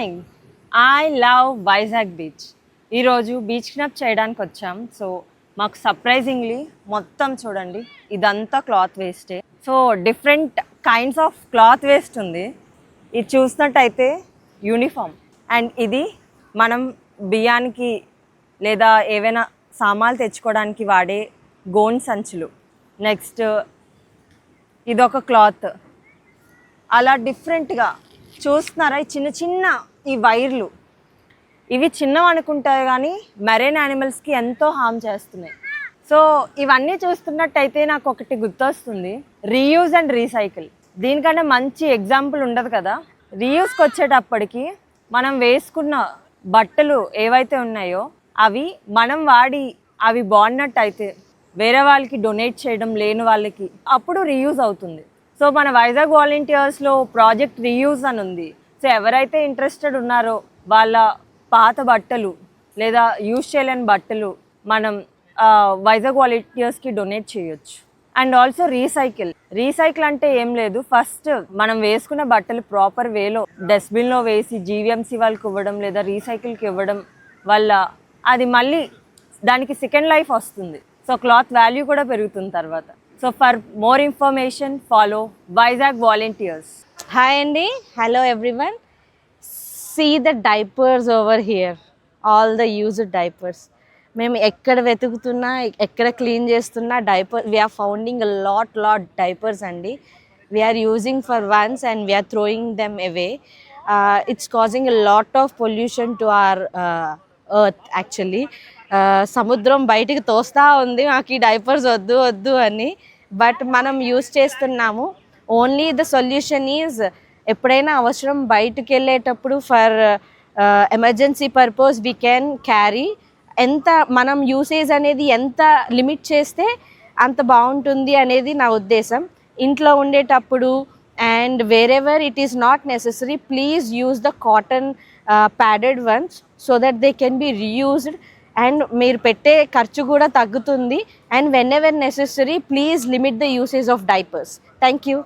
I love Vizag beach. ఈరోజు beach club చేయడానికి వచ్చాం. సో మాకు సర్ప్రైజింగ్లీ మొత్తం చూడండి ఇదంతా క్లాత్ వేస్టే. So different kinds of cloth waste ఉంది. ఇది చూసినట్టయితే యూనిఫామ్, అండ్ ఇది మనం బియ్యానికి లేదా ఏవైనా సామాన్లు తెచ్చుకోవడానికి వాడే గోన్ సంచులు. నెక్స్ట్ ఇదొక క్లాత్. అలా డిఫరెంట్గా చూస్తున్నారా ఈ చిన్న చిన్న ఈ వైర్లు, ఇవి చిన్నవి అనుకుంటారు కానీ మెరైన్ యానిమల్స్కి ఎంతో హామ్ చేస్తున్నాయి. సో ఇవన్నీ చూస్తున్నట్టయితే నాకు ఒకటి గుర్తొస్తుంది, రీయూజ్ అండ్ రీసైకిల్. దీనికంటే మంచి ఎగ్జాంపుల్ ఉండదు కదా. రీయూస్కి వచ్చేటప్పటికి మనం వేసుకున్న బట్టలు ఏవైతే ఉన్నాయో అవి మనం వాడి అవి బాగున్నట్టయితే వేరే వాళ్ళకి డొనేట్ చేయడం, లేని వాళ్ళకి, అప్పుడు రీయూజ్ అవుతుంది. సో మన వైజాగ్ వాలంటీర్స్లో ప్రాజెక్ట్ రీయూజ్ అని ఉంది. సో ఎవరైతే ఇంట్రెస్టెడ్ ఉన్నారో వాళ్ళ పాత బట్టలు లేదా యూజ్ చేయలేని బట్టలు మనం వైజాగ్ వాలంటీర్స్కి డొనేట్ చేయొచ్చు. అండ్ ఆల్సో రీసైకిల్ అంటే ఏం లేదు, ఫస్ట్ మనం వేసుకున్న బట్టలు ప్రాపర్ వేలో డస్ట్బిన్లో వేసి జీవీఎంసీ వాళ్ళకి ఇవ్వడం లేదా రీసైకిల్కి ఇవ్వడం వల్ల అది మళ్ళీ దానికి సెకండ్ లైఫ్ వస్తుంది. సో క్లాత్ వాల్యూ కూడా పెరుగుతుంది తర్వాత. So for more information follow Vizag volunteers. Hi Andy, hello everyone. See the diapers over here, all the used diapers. మేము ఎక్కడ వెతుకుతున్నా ఎక్కడ క్లీన్ చేస్తున్నా diaper, we're founding lot diapers అండి. We're using for once and we're throwing them away. It's causing lot of pollution to our earth actually. సముద్రం బయటికి తోస్తూ ఉంది మాకు ఈ డైపర్స్ వద్దు అని, బట్ మనం యూజ్ చేస్తున్నాము. ఓన్లీ ద సొల్యూషన్ ఈజ్ ఎప్పుడైనా అవసరం బయటకు వెళ్ళేటప్పుడు for emergency purpose we can carry. ఎంత మనం యూసేజ్ అనేది ఎంత లిమిట్ చేస్తే అంత బాగుంటుంది అనేది నా ఉద్దేశం. ఇంట్లో ఉండేటప్పుడు and wherever it is not necessary, please use the cotton padded once so that they can be reused and మీరు పెట్టే ఖర్చు కూడా తగ్గుతుంది. And when ever necessary please limit the usage of diapers. Thank you.